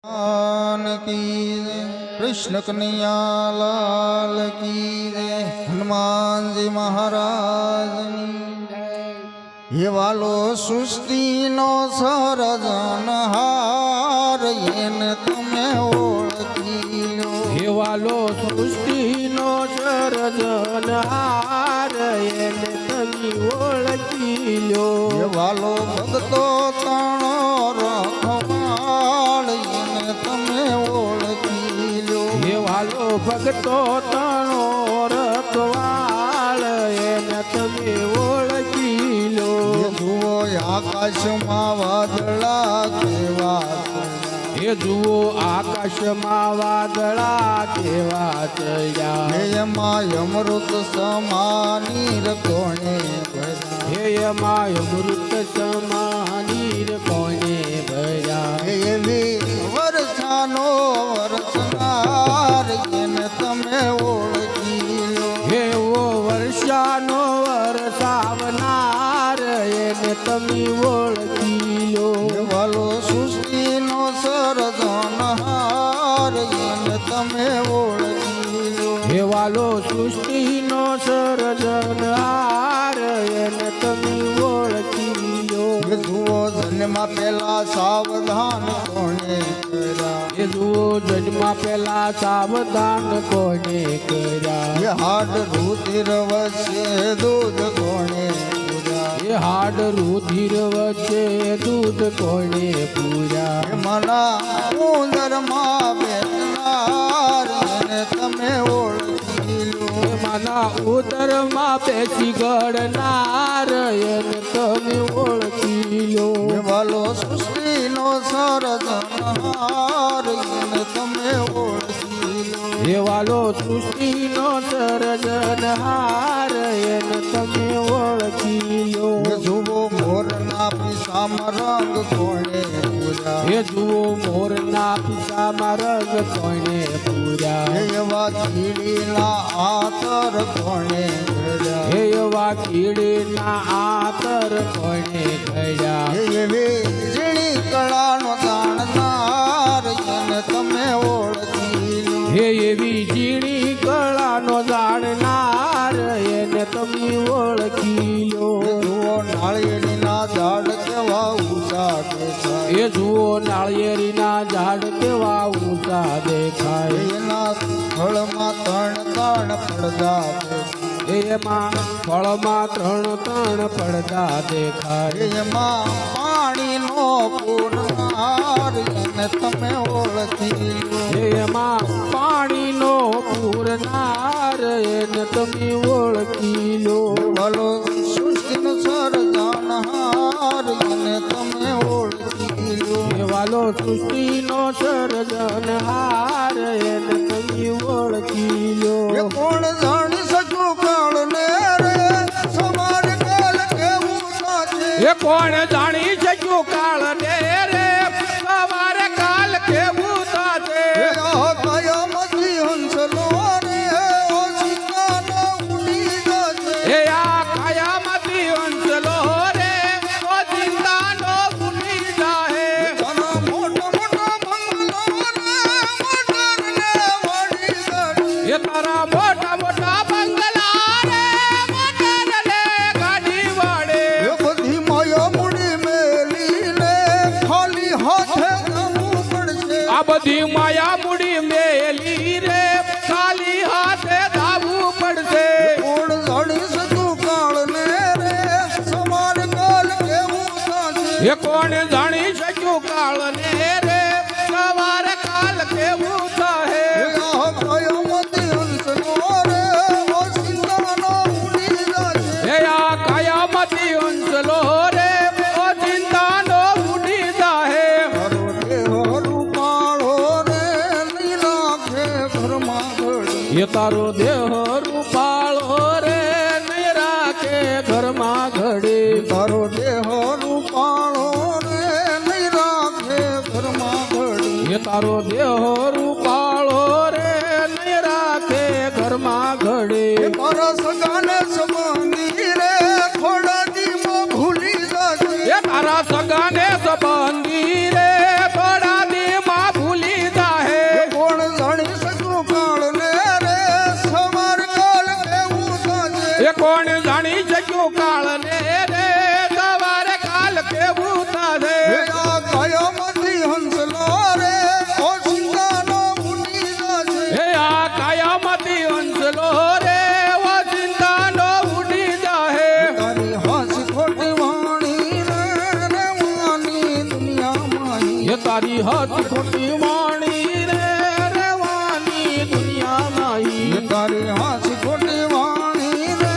की कृष्ण कन्हैया लाल की हनुमान जी महाराज ये वालो सृष्टि नो सरजनहार येने तमे ओळखी लो हे वालो सृष्टि नो सर्जनहार येने तमी ओळखी लो ये वालो भगतो ताणो रखवाळ येने तमे ओळखी लो हे वालो भगतो तणो रखवाळ येने तमी ओळखी लो ये जुओ आकाशમાં વાદળા કેવા हे जुओ आकाशમાં વાદળા કેવા ચડ્યા એમાં અમૃત સમાનીર કોણે ભર્યા હે એમાં અમૃત સમાનીર કોને ભર્યા એવી વર્ષાનો વર્ષનાર એને તમે ઓળખી લો હે ઓ વર્ષાનો વરસાવનાર એને તમે ઓળખી લો વાલો સૃષ્ટિનો સર્જનહાર એને તમે ઓળખી લો હે વાલો સૃષ્ટિનો સર્જનહાર એને તમે ઓળખી લો જુઓ જન્મા પહેલા સાવધાન કોણે કર્યા એ જુઓ જન્મા પહેલા સાવધાન કોને કર્યા ये हाड रुधिर वचे दूध कोणे पूजा એ હાડ રુધિર વચ્ચે દૂધ કોને પૂર્યા ये मला उंदर मा बेतनार ने तमे ओळखी लो એ માના ઉદરમાં બેસી ગળનાર એને તમે ઓળખી લો ये वालो सृष्टि नो सरजनहार ने तमे ओळखी लो એ વાલો સૃષ્ટિનો સર્જનહાર એને તમે ઓળખી લો ये जुबो मोर ना पिसाम रंग कोणे पूजा એ જુઓ મોરના પીસામાં રંગ કોને પૂર્યા ये वा कीड़ीला आतर कोणे घड्या હે એવા કીડીના આતર કોને ઘડ્યા ये वीजળી કળાનો જાણનાર એને તમે ઓળખી લો હે એવી ઝીણી કળાનો જાણનાર એને તમે ઓળખી લો જુઓ નાળિયેરીના ઝાડ કેવા ઊંચા દેખાય એ જુઓ નાળિયેરીના ઝાડ કેવા ઊંચા દેખાય એના ફળમાં ત્રણ પડદા દેખાય. એમાં ફળમાં ત્રણ પડદા દેખાય એમાં પાણીનો પૂરનાર એને તમે ઓળખી લો એમાં પાણીનો પૂરનાર એને તમે ઓળખી લો ભલો સૃષ્ટિનો સર્જનહાર એને તમે ઓળખી લો એ વાલો સૃષ્ટિનો સર્જનહાર એને તમે ઓળખી લો એ કોણ જાણી શકું કાળને રે સવાર કાલ કેવું સાચે એ કોણ જાણી શક્યું કાળ ને રે સવારે કાલ કેવું થશે એ આ કયામતી હંસલો રે ઓ સિંગાનો ઉડી જશે એ આ કયામતી હંસલો રે તો ચિંતાનો ભૂલી જાહે ઘણા મોટા મોટા બંગલો રે મોટરને વળી જશે એ તારા મોટા મોટા બંગલા રે મોટરને ગાડી વાળે એ બધી માયા મૂડી મેલીને ખાલી હાથે જવું પડશે આ બધી માયા મૂડી મેલી રે ખાલી હાથે ધાવવું પડશે કોણ જાણી શકું કાળને રે સવાર કાલ કેવું થશે એ કોણ જાણી શક્યું કાળ ને રે સવારે કાલ કેવું થશે આ કયામતી હંસનો રે ઓ સિંગાનો ઉડી જશે હે આ કયામતી હંસલો રે ઓ ચિંતાનો ઉડી જાહે મારો દેહ રૂપાળો રે નહીં રાખે ઘરમાં ઘડી એ તારો દેહ રૂપાળો રે નહીં રાખે ઘરમાં ઘડે તારો દેહ રૂપાળો રે નહીં રાખે ઘરમાં ઘડી એ તારો દેહ રૂપાળો રે નહીં રાખે ઘરમાં ઘડે મારા સગાને સંબંધી રે થોડા દીમાં ભૂલી જશે એ તારા સગાને સંબંધી રે થોડા દી માં ભૂલી કોણ જાણી શક્યું કાળને રે સવારે કાલ કેવું થશે હે આ કાયામાંથી હંસલો રે ઓશિંગાનો ઉડી જશે હે આ કાયામાંથી હંસલો રે ઓશિંગાનો ઉડી જાહે તારી હાસી ખોટી વાણી રે રેવાની દુનિયામાં એ તારી હાથ ખોટી વાણી રે રેવાની દુનિયામાં તારી હાસી ખોટી વાણી રે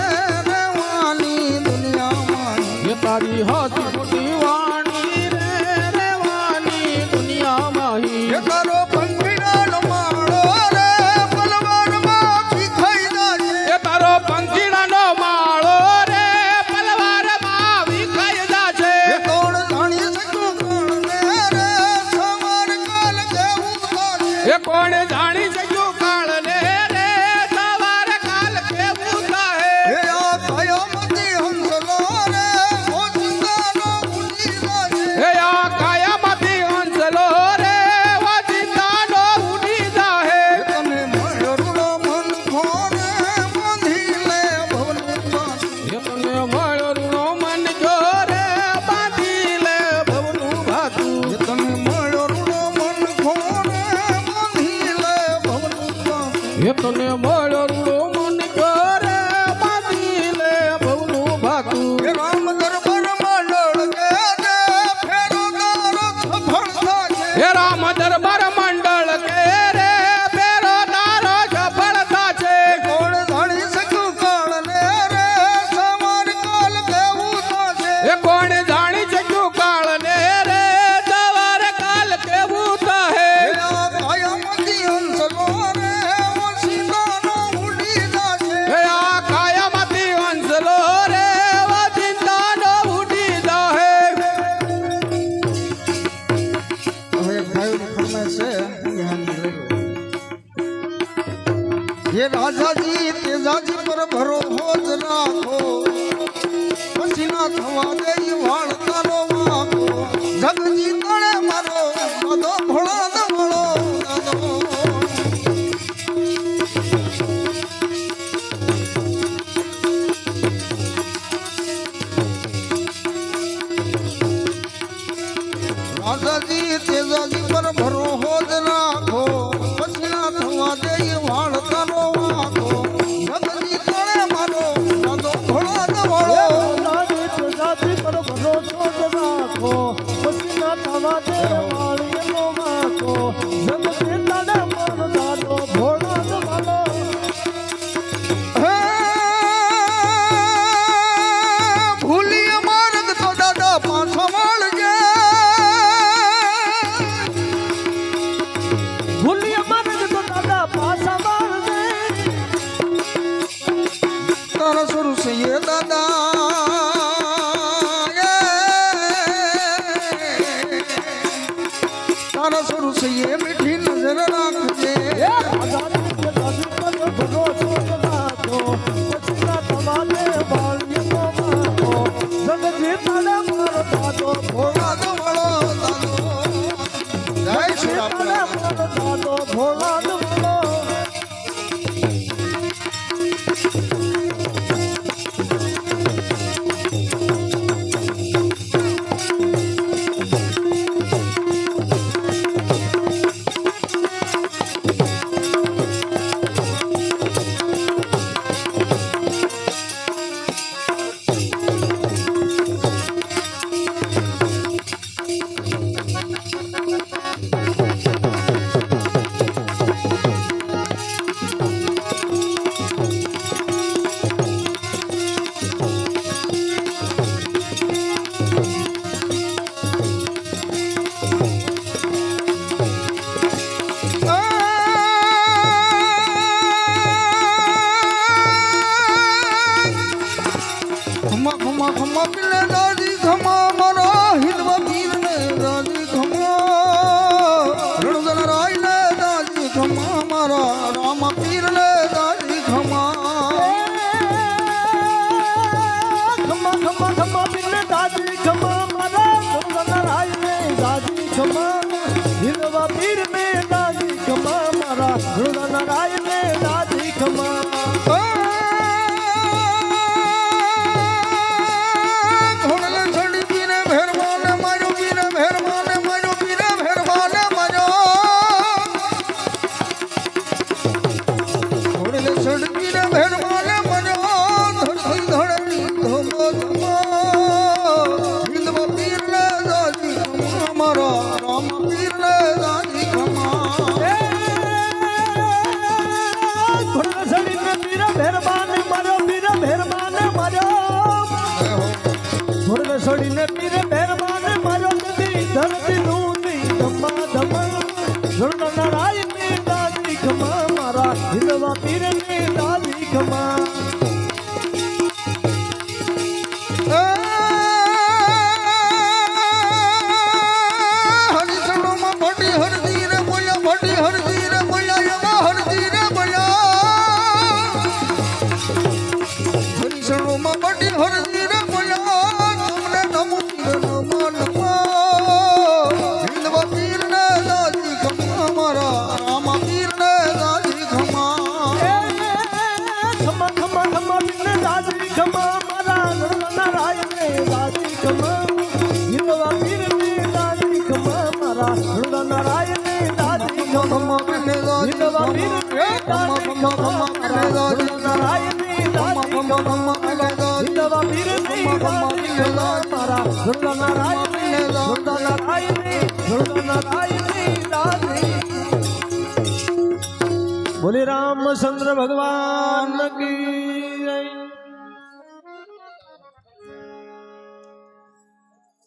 રેવાની દુનિયામાં એ તારી હાથ ખોટી વાણી રે રેવાની દુનિયામાં એ તારો પંખીડાનો માળો રે પલવારમાં ભીખાઈ જાય એ તારો પંખીડાનો માળો રે પલવારમાં વિખાઈ જાશે એ કોણ જાણી શકું કોણને રે સવાર કાલ કેવું થશે એ કોણ જાણી શક્યું કાળને રે સવારે કાલ કેવું થાહે હે આ કાયામાંથી હંસલો રે ઓશિંગાનો ઉડી જશે હે આ કાયામાંથી હંસલો રે વાજિંદાનો ઉડી જાહે તને મળ્યો રૂડો મન ખોને બાંધી લે ભવની બાંધી એ તને મળ્યો રૂણો મન જોરે બાંધી લે ભવનું ભાતું તને મળ્યો રૂડો મન ખોને બાંધી લે ભવની બાંધી એ તને મળ્યો રૂણો મન જોરે બાંધી લે ભવનું ભાતું એ રામ દરબારમાં લડકે દે ફેરો તારો સફળ થાય હે રામ દરબાર મંડળ કે રે પેરો તારો સફળતા છે કોણ જાણી શકું કાળને રે સવાર કાલ કેવું થશે એ કોણ જાણી શક્યું કાળને રે સવારે કાલ કેવું થાહે હે આ કાયામાંથી હંસલો રે ઓશિંગાનો ઉડી જશે હે આ કાયામાંથી હંસલો રે વાજિંદાનો ઉડી જાહે હવે ભાઈઓની ફરમાઈશ છે ધ્યાન રાખજો. હે રાજાજી તેજાજી પર ભરોસો જ રાખો પછી ના થવા દે વાળ તારો વાંકો જગજી તળે મારો દાદો ભોળા દવળો દાદો રાજાજી તેજાજી પર ભરોસો જ રાખો પછી ના થવા દે વાળ તારો વાંકો જગજી તળે મારો દાદો ભોળા દવળો હે ભૂલી માર્ગ તો દાદા પાછો મળજે તારા શરૂ છે એ દાદા તારા શરૂ છે એ મીઠી નજર રાખજે ભોળા દવળો દાદો જય શ્રી રામ ખમા પીલે દાદી ખમા મારા હિંદવા પીર ને દાદી ખમા રણજન રાય ને દાદી ખમા મારા રામ પીર ને દાદી ખમા ઝુલતા નારાયણ ને દાદી ખમા મારા હિંદવા પીર ને દાદી ખમા હરિસણોમાં ભટી હરજી રે બોલ્યા ભટી હરજી રે બોલ્યા એવા હરજી રે બોલ્યા હરિસણોમાં ભટી હરજી રે બોલ્યા તમને નમો નમો નમો હિંદવા પીર ને દાદી ખમા મારા રામા પીર ને દાદી ખમા ખમા ખમા ખમા પીર દાદી ખમા મારા ઝુલતા નારાયણ ને દાદી ખમા હિંદવા પીર ને દાદી ખમા મારા ઝુલતા નારાયણ ને દાદી ખમા હિંદવા પીર ને દાદી ખમા મારા ઝુલતા નારાયણ ને દાદી ખમા હિંદવા પીર ને દાદી ખમા મારા ઝુલતા નારાયણ ને ઝુલતા નારાયણ ને ઝુલતા નારાયણ ને દાદી બોલે રામચંદ્ર ભગવાન કી